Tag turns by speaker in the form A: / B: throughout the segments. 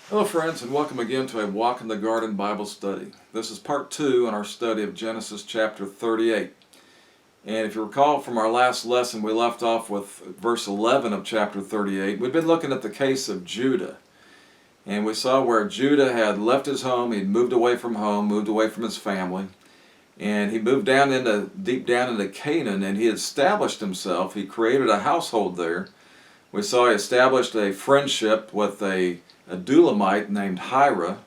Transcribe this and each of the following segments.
A: Hello friends, and welcome again to a Walk in the Garden Bible study. This is part 2 in our study of Genesis chapter 38. And if you recall from our last lesson, we left off with verse 11 of chapter 38. We've been looking at the case of Judah. And we saw where Judah had left his home, he'd moved away from home, moved away from his family. And he moved deep down into Canaan, and he established himself. He created a household there. We saw he established a friendship with a Adulamite named Hira,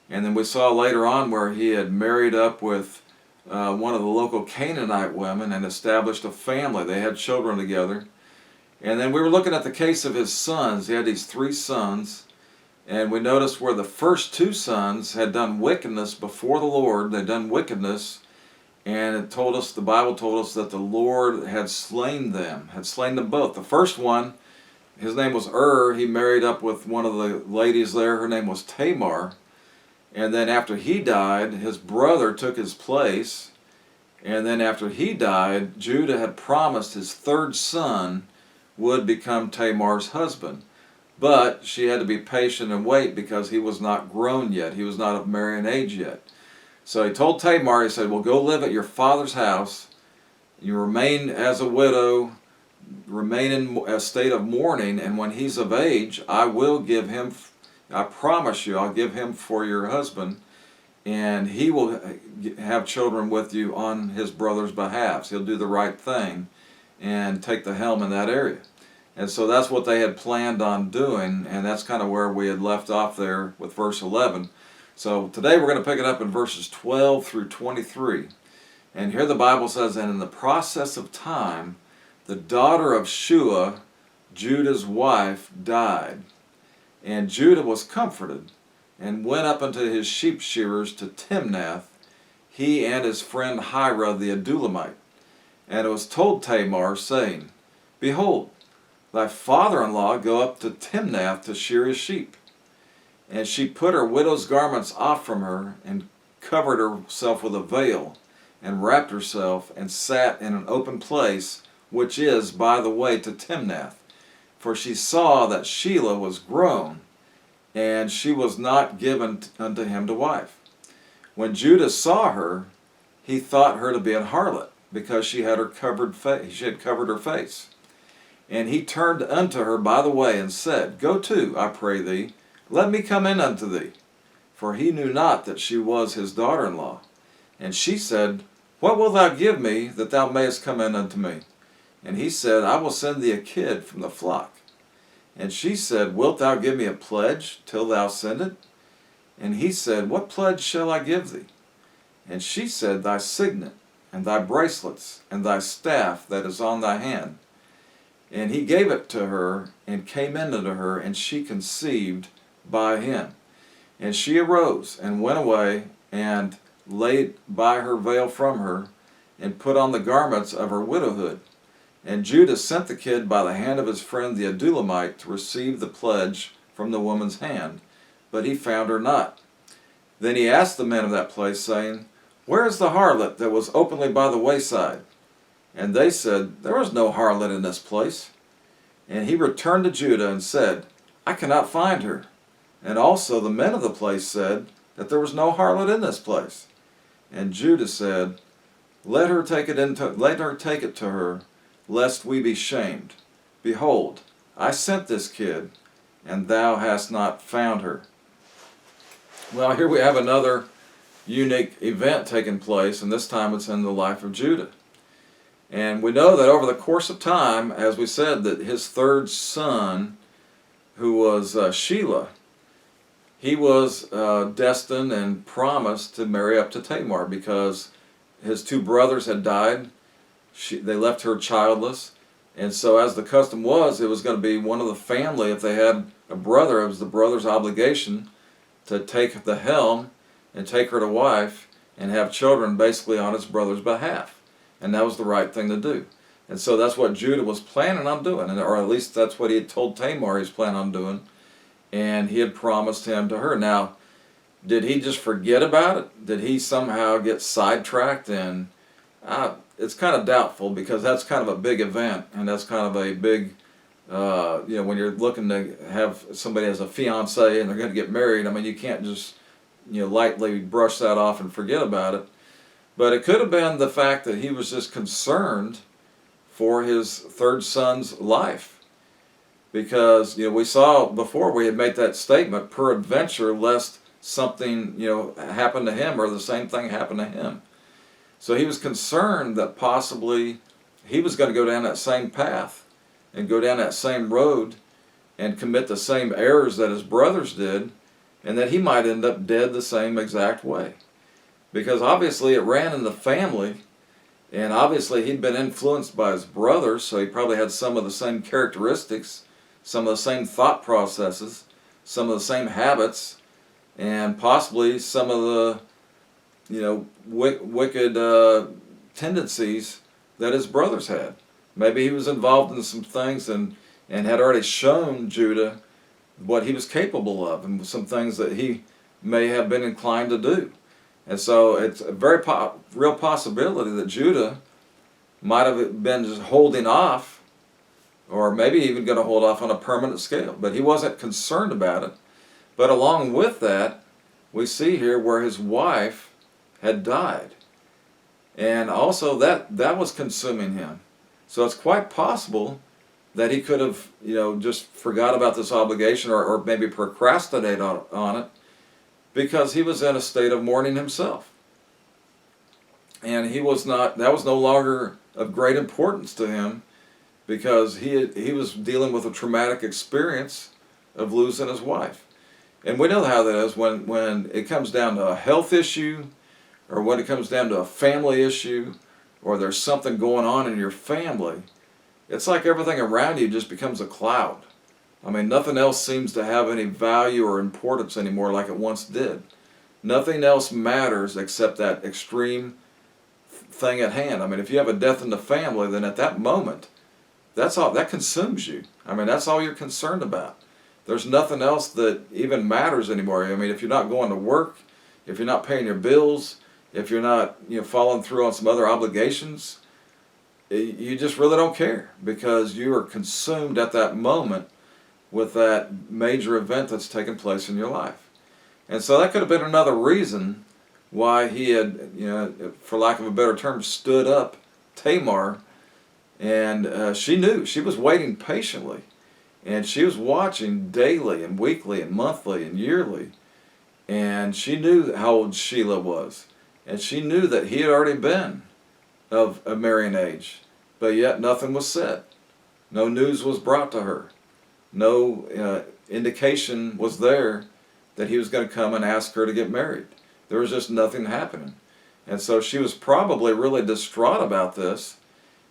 A: and then we saw later on where he had married up with one of the local Canaanite women and established a family. They had children together. And then we were looking at the case of his sons. He had these 3 sons, and we noticed where the first 2 sons had done wickedness before the Lord. They'd done wickedness, and the Bible told us that the Lord had slain them both. The first one, his name was He married up with one of the ladies there. Her name was Tamar. And then after he died, his brother took his place. And then after he died, Judah had promised his 3rd son would become Tamar's husband. But she had to be patient and wait because he was not grown yet. He was not of marrying age yet. So he told Tamar, he said, well, go live at your father's house. You remain as a widow, remain in a state of mourning, and when he's of age, I promise you, I'll give him for your husband, and he will have children with you on his brother's behalf. So he'll do the right thing and take the helm in that area. And so that's what they had planned on doing, and that's kind of where we had left off there with verse 11. So today we're going to pick it up in verses 12 through 23. And here the Bible says, and in the process of time, the daughter of Shua, Judah's wife, died. And Judah was comforted, and went up unto his sheep shearers to Timnath, he and his friend Hira the Adulamite. And it was told Tamar, saying, behold, thy father-in-law go up to Timnath to shear his sheep. And she put her widow's garments off from her, and covered herself with a veil, and wrapped herself, and sat in an open place, which is by the way to Timnath. For she saw that Shelah was grown, and she was not given unto him to wife. When Judah saw her, he thought her to be an harlot, because she had covered her face. And he turned unto her by the way, and said, go to, I pray thee, let me come in unto thee. For he knew not that she was his daughter-in-law. And she said, what wilt thou give me, that thou mayest come in unto me? And he said, I will send thee a kid from the flock. And she said, wilt thou give me a pledge till thou send it? And he said, what pledge shall I give thee? And she said, thy signet, and thy bracelets, and thy staff that is on thy hand. And he gave it to her, and came in unto her, and she conceived by him. And she arose, and went away, and laid by her veil from her, and put on the garments of her widowhood. And Judah sent the kid by the hand of his friend the Adulamite to receive the pledge from the woman's hand, but he found her not. Then he asked the men of that place, saying, where is the harlot that was openly by the wayside? And they said, there is no harlot in this place. And he returned to Judah and said, I cannot find her. And also the men of the place said that there was no harlot in this place. And Judah said, let her take it to her, lest we be shamed. Behold, I sent this kid, and thou hast not found her. Well, here we have another unique event taking place, and this time it's in the life of Judah. And we know that over the course of time, as we said, that his 3rd son, who was Shelah, he was destined and promised to marry up to Tamar because his 2 brothers had died. They left her childless, and so as the custom was, it was going to be one of the family. If they had a brother, it was the brother's obligation to take the helm and take her to wife and have children basically on his brother's behalf. And that was the right thing to do. And so that's what Judah was planning on doing, or at least that's what he had told Tamar he was planning on doing, and he had promised him to her. Now, did he just forget about it? Did he somehow get sidetracked? And it's kind of doubtful, because that's kind of a big event, and that's kind of a big When you're looking to have somebody as a fiance and they're going to get married, I mean, you can't just, lightly brush that off and forget about it. But it could have been the fact that he was just concerned for his third son's life. Because, we saw before we had made that statement, peradventure, lest something, happen to him or the same thing happen to him. So he was concerned that possibly he was going to go down that same path and go down that same road and commit the same errors that his brothers did, and that he might end up dead the same exact way. Because obviously it ran in the family, and obviously he'd been influenced by his brothers, so he probably had some of the same characteristics, some of the same thought processes, some of the same habits, and possibly some of the wicked tendencies that his brothers had. Maybe he was involved in some things and had already shown Judah what he was capable of and some things that he may have been inclined to do. And so it's a very real possibility that Judah might have been just holding off, or maybe even going to hold off on a permanent scale. But he wasn't concerned about it. But along with that, we see here where his wife had died. And also that was consuming him. So it's quite possible that he could have, just forgot about this obligation or maybe procrastinate on it because he was in a state of mourning himself. And that was no longer of great importance to him because he was dealing with a traumatic experience of losing his wife. And we know how that is when it comes down to a health issue, or when it comes down to a family issue, or there's something going on in your family. It's like everything around you just becomes a cloud. I mean, nothing else seems to have any value or importance anymore like it once did. Nothing else matters except that extreme thing at hand. I mean, if you have a death in the family, then at that moment, that's all that consumes you. I mean, that's all you're concerned about. There's nothing else that even matters anymore. I mean, if you're not going to work, if you're not paying your bills, if you're not following through on some other obligations, you just really don't care because you are consumed at that moment with that major event that's taken place in your life. And so that could have been another reason why he had, for lack of a better term, stood up Tamar. And she knew. She was waiting patiently. And she was watching daily and weekly and monthly and yearly. And she knew how old Sheila was. And she knew that he had already been of a marrying age. But yet nothing was said. No news was brought to her. No indication was there that he was going to come and ask her to get married. There was just nothing happening. And so she was probably really distraught about this.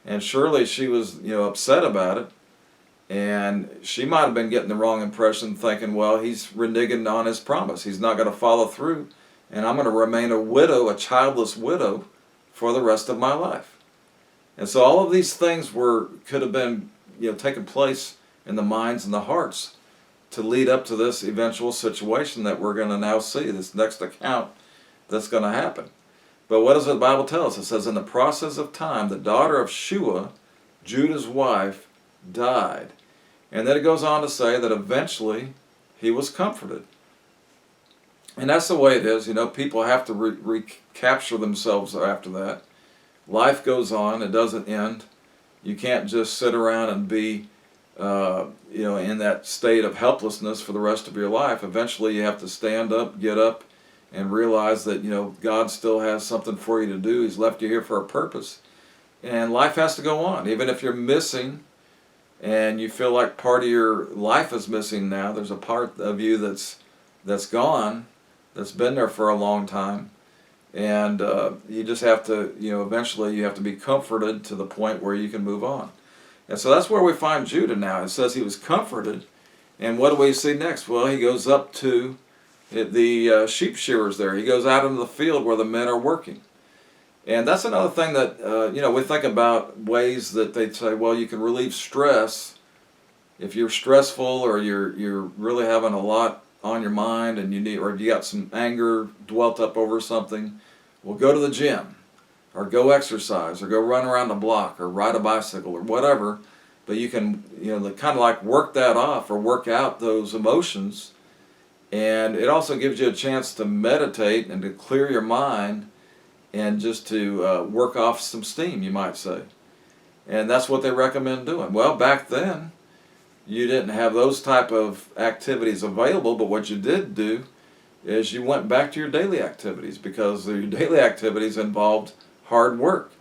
A: And surely she was upset about it. And she might have been getting the wrong impression, thinking, well, he's reneging on his promise. He's not going to follow through. And I'm going to remain a widow, a childless widow, for the rest of my life. And so all of these things could have been taking place in the minds and the hearts to lead up to this eventual situation that we're going to now see, this next account that's going to happen. But what does the Bible tell us? It says, in the process of time, the daughter of Shua, Judah's wife, died. And then it goes on to say that eventually he was comforted. And that's the way it is. People have to recapture themselves after that. Life goes on. It doesn't end. You can't just sit around and be, in that state of helplessness for the rest of your life. Eventually you have to stand up, get up, and realize that, God still has something for you to do. He's left you here for a purpose. And life has to go on. Even if you're missing and you feel like part of your life is missing now, there's a part of you that's gone, that's been there for a long time. And you just have to, eventually you have to be comforted to the point where you can move on. And so that's where we find Judah now. It says he was comforted. And what do we see next? Well, he goes up to the sheep shearers there. He goes out into the field where the men are working. And that's another thing that, we think about ways that they say, well, you can relieve stress. If you're stressful or you're really having a lot on your mind and or you got some anger dwelt up over something, well, go to the gym or go exercise or go run around the block or ride a bicycle or whatever, but you can, kind of like work that off or work out those emotions. And it also gives you a chance to meditate and to clear your mind and just to work off some steam, you might say. And that's what they recommend doing. Well, back then, you didn't have those type of activities available, but what you did do is you went back to your daily activities, because your daily activities involved hard work.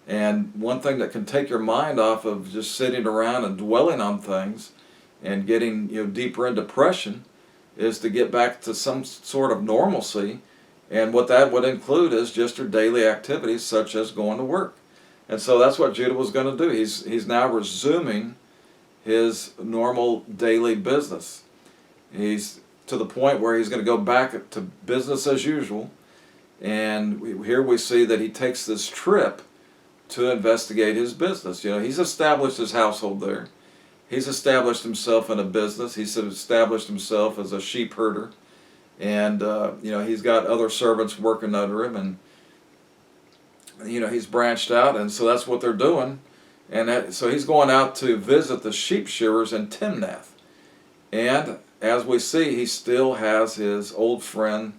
A: And one thing that can take your mind off of just sitting around and dwelling on things and getting deeper in depression is to get back to some sort of normalcy. And what that would include is just your daily activities, such as going to work. And so that's what Judah was going to do. He's now resuming his normal daily business. He's to the point where he's going to go back to business as usual. And here we see that he takes this trip to investigate his business. He's established his household there. He's established himself in a business. He's established himself as a sheep herder. And, he's got other servants working under him. And, he's branched out. And so that's what they're doing. And so he's going out to visit the sheep shearers in Timnath. And as we see, he still has his old friend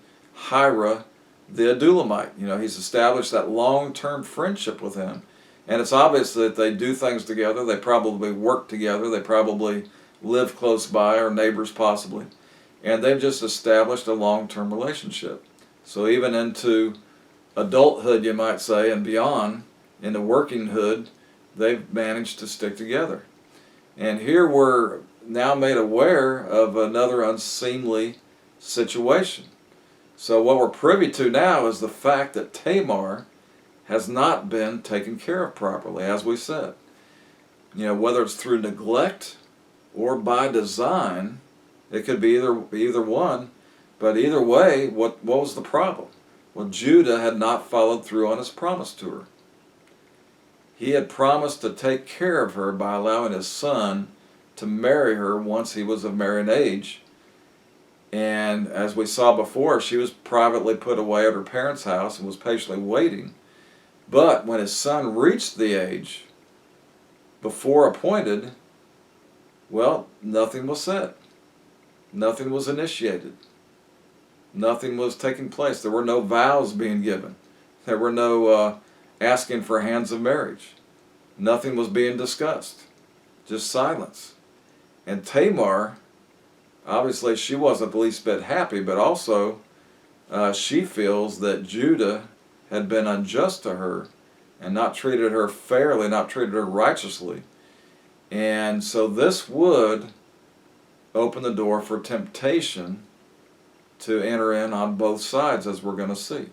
A: Hira the Adulamite. He's established that long-term friendship with him. And it's obvious that they do things together. They probably work together. They probably live close by, or neighbors possibly. And they've just established a long-term relationship. So even into adulthood, you might say, and beyond, into workinghood, they've managed to stick together. And here we're now made aware of another unseemly situation. So what we're privy to now is the fact that Tamar has not been taken care of properly, as we said. Whether it's through neglect or by design, it could be either one, but either way, what was the problem? Well, Judah had not followed through on his promise to her. He had promised to take care of her by allowing his son to marry her once he was of married age. And as we saw before, she was privately put away at her parents' house and was patiently waiting. But when his son reached the age before appointed, well, nothing was said. Nothing was initiated. Nothing was taking place. There were no vows being given. There were no asking for hands of marriage. Nothing was being discussed. Just silence. And Tamar, obviously she wasn't the least bit happy, but also she feels that Judah had been unjust to her and not treated her fairly, not treated her righteously. And so this would open the door for temptation to enter in on both sides, as we're going to see.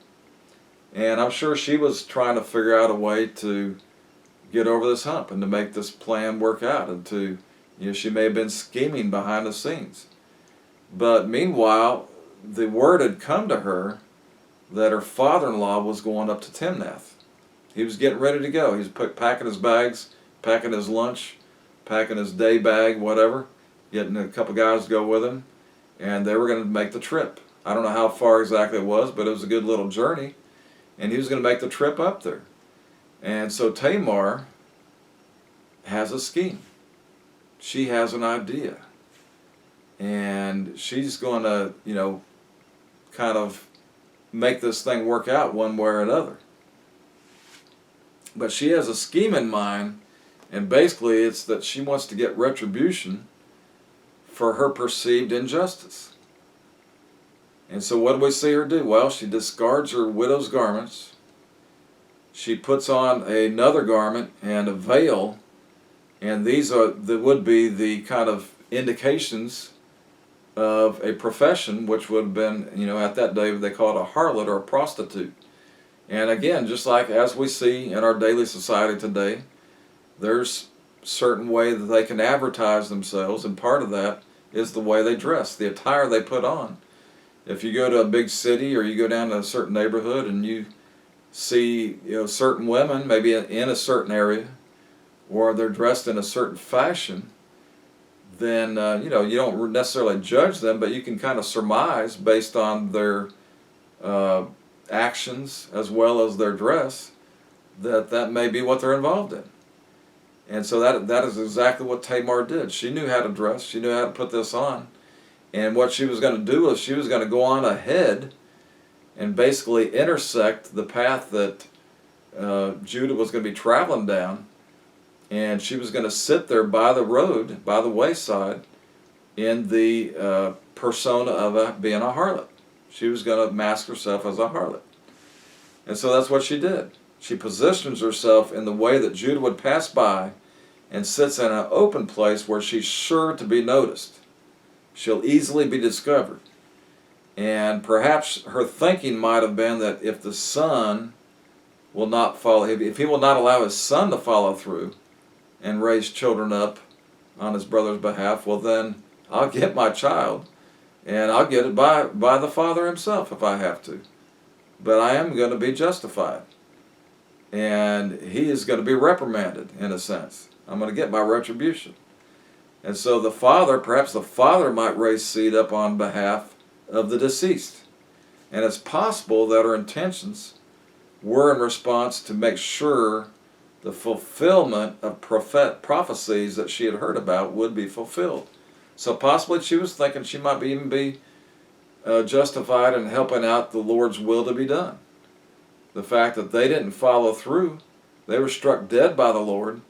A: And I'm sure she was trying to figure out a way to get over this hump and to make this plan work out, and to, she may have been scheming behind the scenes. But meanwhile, the word had come to her that her father-in-law was going up to Timnath. He was getting ready to go. He was packing his bags, packing his lunch, packing his day bag, whatever, getting a couple guys to go with him, and they were going to make the trip. I don't know how far exactly it was, but it was a good little journey, and he was going to make the trip up there. And so Tamar has a scheme. She has an idea. And she's going to, kind of make this thing work out one way or another. But she has a scheme in mind, and basically it's that she wants to get retribution for her perceived injustice. And so what do we see her do? Well, she discards her widow's garments. She puts on another garment and a veil, and these would be the kind of indications of a profession, which would have been, at that day they called a harlot or a prostitute. And again, just like as we see in our daily society today, there's certain way that they can advertise themselves, and part of that is the way they dress, the attire they put on. If you go to a big city or you go down to a certain neighborhood and you see certain women maybe in a certain area, or they're dressed in a certain fashion, then you don't necessarily judge them, but you can kind of surmise based on their actions as well as their dress that may be what they're involved in. And so that is exactly what Tamar did. She knew how to dress. She knew how to put this on. And what she was going to do is she was going to go on ahead and basically intersect the path that Judah was going to be traveling down. And she was going to sit there by the road, by the wayside, in the persona of being a harlot. She was going to mask herself as a harlot. And so that's what she did. She positions herself in the way that Judah would pass by and sits in an open place where she's sure to be noticed. She'll easily be discovered. And perhaps her thinking might have been that if the son will not follow, if he will not allow his son to follow through and raise children up on his brother's behalf, well then I'll get my child and I'll get it by the father himself if I have to. But I am going to be justified. And he is going to be reprimanded in a sense. I'm going to get my retribution. And so the father, perhaps the father might raise seed up on behalf of the deceased. And it's possible that her intentions were in response to make sure the fulfillment of prophecies that she had heard about would be fulfilled. So possibly she was thinking she might even be justified in helping out the Lord's will to be done. The fact that they didn't follow through, they were struck dead by the Lord,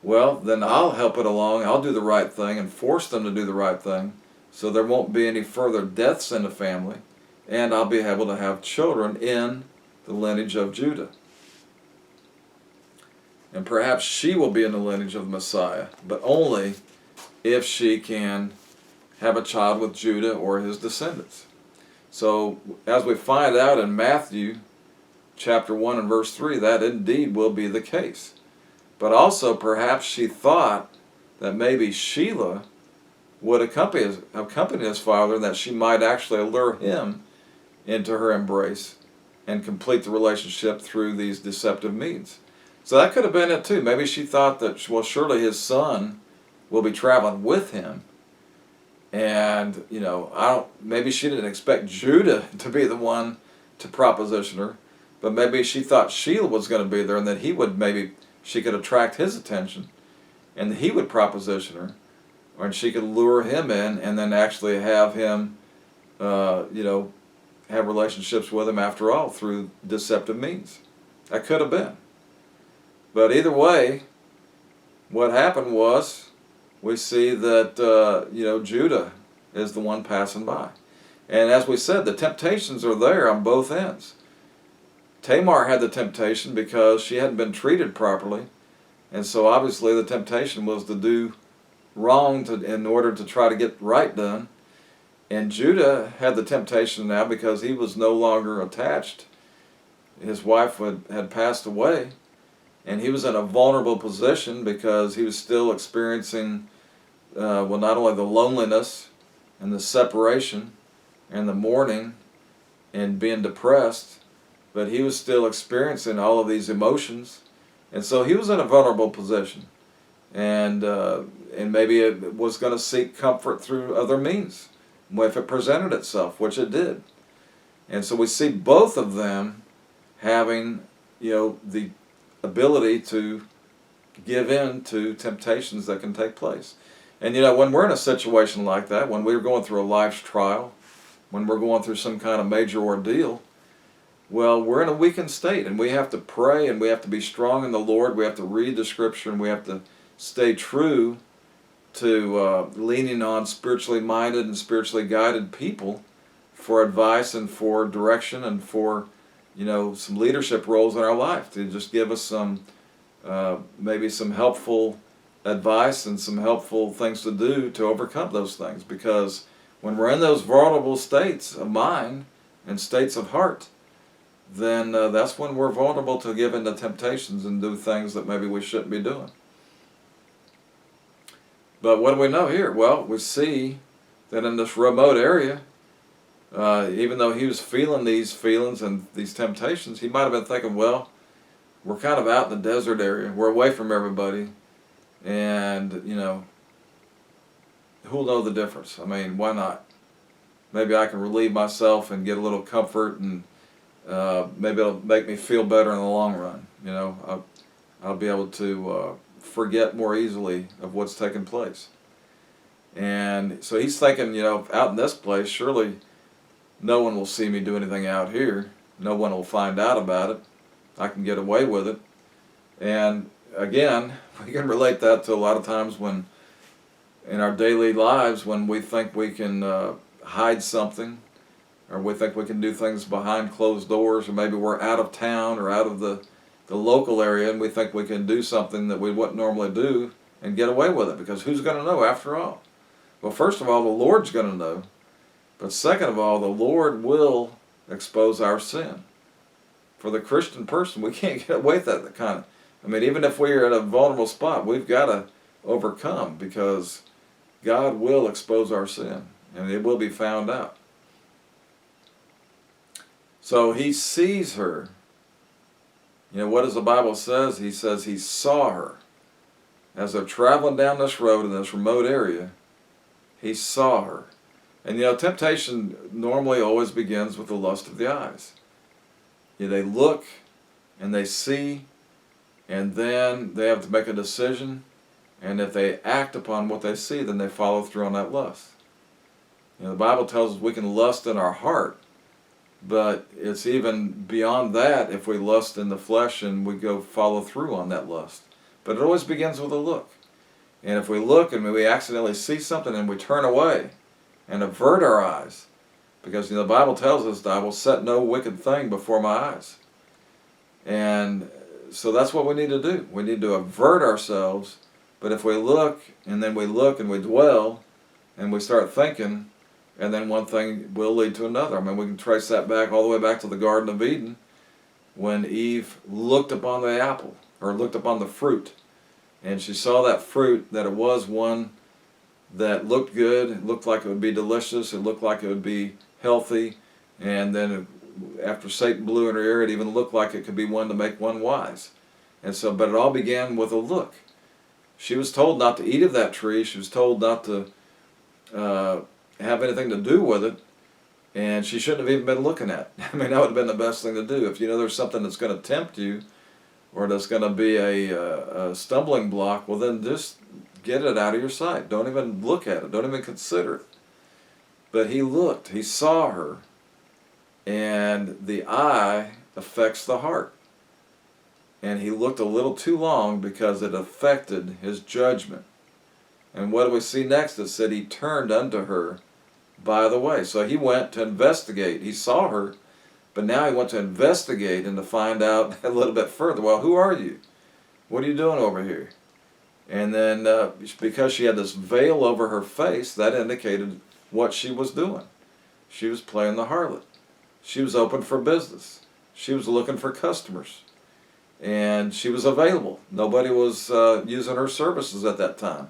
A: well, then I'll help it along, I'll do the right thing and force them to do the right thing so there won't be any further deaths in the family, and I'll be able to have children in the lineage of Judah. And perhaps she will be in the lineage of the Messiah, but only if she can have a child with Judah or his descendants. So, as we find out in Matthew chapter 1 and verse 3, that indeed will be the case. But also perhaps she thought that maybe Shelah would accompany his father, and that she might actually allure him into her embrace and complete the relationship through these deceptive means. So that could have been it too. Maybe she thought that, well, surely his son will be traveling with him. And, maybe she didn't expect Judah to be the one to proposition her, but maybe she thought Shelah was going to be there and that she could attract his attention and that he would proposition her, and she could lure him in and then actually have him, have relationships with him after all through deceptive means. That could have been. But either way, what happened was we see that, Judah is the one passing by. And as we said, the temptations are there on both ends. Tamar had the temptation because she hadn't been treated properly. And so obviously the temptation was to do wrong in order to try to get right done. And Judah had the temptation now because he was no longer attached. His wife had passed away. And he was in a vulnerable position because he was still experiencing, not only the loneliness and the separation and the mourning and being depressed, but he was still experiencing all of these emotions. And so he was in a vulnerable position. And maybe it was going to seek comfort through other means if it presented itself, which it did. And so we see both of them having, the ability to give in to temptations that can take place. And when we're in a situation like that, when we're going through a life's trial, when we're going through some kind of major ordeal, well, we're in a weakened state, and we have to pray, and we have to be strong in the Lord. We have to read the Scripture, and we have to stay true to leaning on spiritually minded and spiritually guided people for advice and for direction and for some leadership roles in our life, to just give us some, maybe some helpful advice and some helpful things to do to overcome those things. Because when we're in those vulnerable states of mind and states of heart, then that's when we're vulnerable to give in to temptations and do things that maybe we shouldn't be doing. But what do we know here? Well, we see that in this remote area, even though he was feeling these feelings and these temptations, he might have been thinking, well, we're kind of out in the desert area. We're away from everybody. And, who'll know the difference? I mean, why not? Maybe I can relieve myself and get a little comfort, and maybe it'll make me feel better in the long run. I'll be able to forget more easily of what's taken place. And so he's thinking, out in this place, surely no one will see me do anything out here. No one will find out about it. I can get away with it. And again, we can relate that to a lot of times when in our daily lives when we think we can hide something, or we think we can do things behind closed doors, or maybe we're out of town or out of the local area and we think we can do something that we wouldn't normally do and get away with it, because who's going to know after all? Well, first of all, the Lord's going to know. But second of all, the Lord will expose our sin. For the Christian person, we can't get away with that kind of... even if we're at a vulnerable spot, we've got to overcome, because God will expose our sin, and it will be found out. So he sees her. What does the Bible says? He says he saw her. As they're traveling down this road in this remote area, he saw her. And temptation normally always begins with the lust of the eyes. They look and they see, and then they have to make a decision, and if they act upon what they see, then they follow through on that lust. The Bible tells us we can lust in our heart, but it's even beyond that if we lust in the flesh and we go follow through on that lust. But it always begins with a look. And if we look and we accidentally see something and we turn away and avert our eyes, because the Bible tells us that I will set no wicked thing before my eyes. And so that's what we need to do. We need to avert ourselves. But if we look and then we look and we dwell and we start thinking, and then one thing will lead to another. We can trace that back all the way back to the Garden of Eden, when Eve looked upon the apple, or looked upon the fruit, and she saw that fruit, that it was one that looked good, it looked like it would be delicious, it looked like it would be healthy, and then after Satan blew in her ear, it even looked like it could be one to make one wise. And so, but it all began with a look. She was told not to eat of that tree, she was told not to have anything to do with it, and she shouldn't have even been looking at it. That would have been the best thing to do. If there's something that's going to tempt you, or that's going to be a stumbling block, well then just get it out of your sight. Don't even look at it. Don't even consider it. But he looked. He saw her. And the eye affects the heart. And he looked a little too long because it affected his judgment. And what do we see next? It said he turned unto her by the way. So he went to investigate. He saw her, but now he went to investigate and to find out a little bit further. Well, who are you? What are you doing over here? And then because she had this veil over her face, that indicated what she was doing. She was playing the harlot. She was open for business. She was looking for customers. And she was available. Nobody was using her services at that time.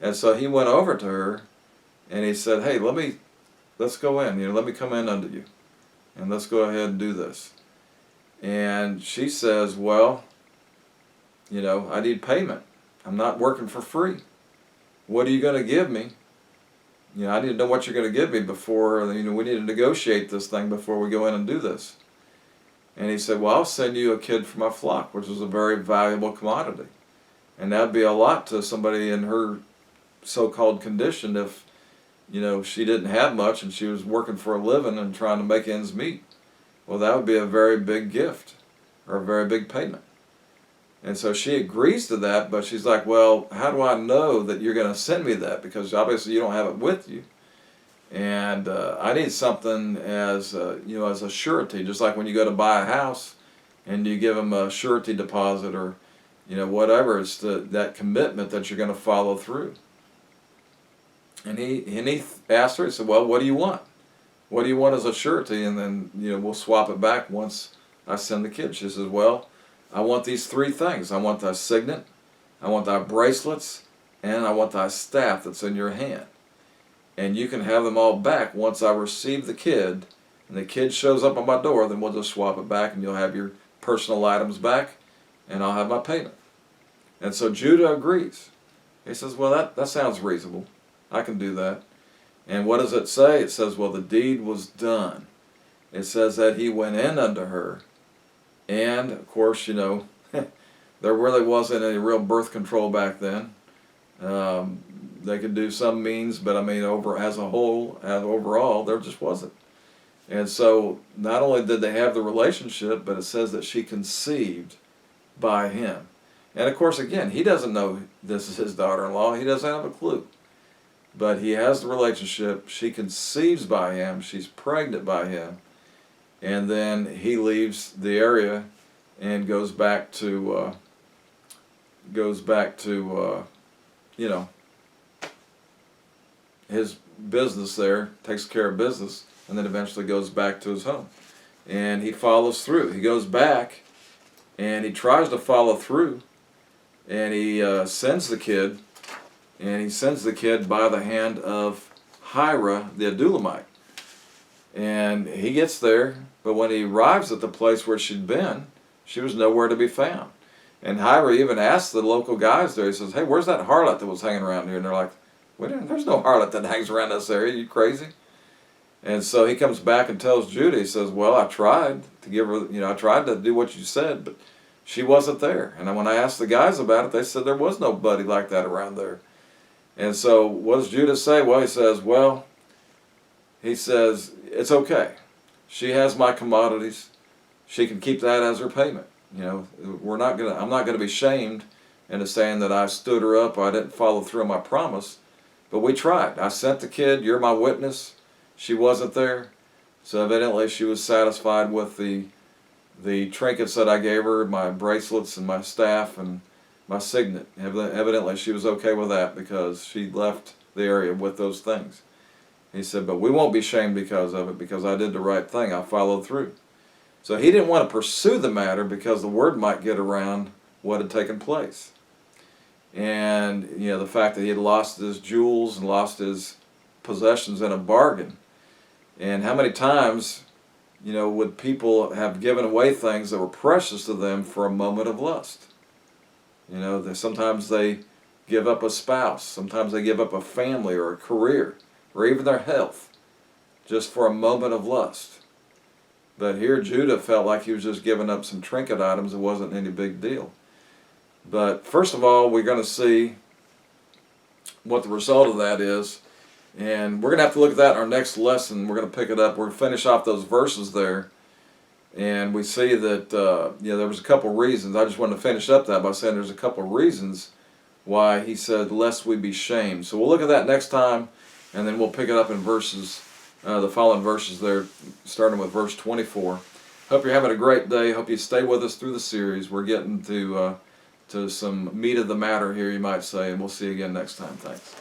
A: And so he went over to her and he said, hey, let's go in. Let me come in unto you. And let's go ahead and do this. And she says, well, I need payment. I'm not working for free. What are you going to give me? I need to know what you're going to give me before, we need to negotiate this thing before we go in and do this. And he said, well, I'll send you a kid from my flock, which was a very valuable commodity. And that'd be a lot to somebody in her so-called condition if, she didn't have much and she was working for a living and trying to make ends meet. Well, that would be a very big gift, or a very big payment. And so she agrees to that, but she's like, well, how do I know that you're going to send me that? Because obviously you don't have it with you. And I need something as, as a surety, just like when you go to buy a house and you give them a surety deposit or, whatever. It's that commitment that you're going to follow through. And he asked her, he said, well, what do you want? What do you want as a surety? And then, we'll swap it back once I send the kid. She says, well, I want these three things. I want thy signet, I want thy bracelets, and I want thy staff that's in your hand. And you can have them all back once I receive the kid, and the kid shows up on my door, then we'll just swap it back and you'll have your personal items back, and I'll have my payment. And so Judah agrees. He says, well, that sounds reasonable. I can do that. And what does it say? It says, well, the deed was done. It says that he went in unto her. And, of course, There really wasn't any real birth control back then. They could do some means, but I mean, overall, there just wasn't. And so, not only did they have the relationship, but it says that she conceived by him. And of course, again, he doesn't know this is his daughter-in-law. He doesn't have a clue. But he has the relationship. She conceives by him. She's pregnant by him. And then he leaves the area and goes back to you know, his business there, takes care of business, and then eventually goes back to his home. And he follows through. He goes back and he tries to follow through, and he sends the kid, and he sends the kid by the hand of Hira the Adullamite. And he gets there, but when he arrives at the place where she'd been, she was nowhere to be found. And Hira even asked the local guys there, he says, "Hey, where's that harlot that was hanging around here?" And they're like, "Wait a minute, there's no harlot that hangs around this area. Are you crazy?" And so he comes back and tells Judah, he says, "Well, I tried to give her, I tried to do what you said, but she wasn't there." And when I asked the guys about it, they said there was nobody like that around there. And so what does Judah say? Well, he says, "It's okay. She has my commodities. She can keep that as her payment. I'm not gonna be shamed into saying that I stood her up or I didn't follow through on my promise. But we tried. I sent the kid. You're my witness. She wasn't there. So evidently she was satisfied with the trinkets that I gave her, my bracelets and my staff and my signet. Evidently she was okay with that because she left the area with those things." He said, "But we won't be shamed because of it, because I did the right thing. I followed through." So he didn't want to pursue the matter because the word might get around what had taken place. And, the fact that he had lost his jewels and lost his possessions in a bargain. And how many times, would people have given away things that were precious to them for a moment of lust? Sometimes they give up a spouse. Sometimes they give up a family or a career or even their health just for a moment of lust. But here Judah felt like he was just giving up some trinket items. It wasn't any big deal. But first of all, we're going to see what the result of that is. And we're going to have to look at that in our next lesson. We're going to pick it up. We're going to finish off those verses there. And we see that there was a couple reasons. I just wanted to finish up that by saying there's a couple reasons why he said, "Lest we be shamed." So we'll look at that next time. And then we'll pick it up in the following verses there, starting with verse 24. Hope you're having a great day. Hope you stay with us through the series. We're getting to some meat of the matter here, you might say, and we'll see you again next time. Thanks.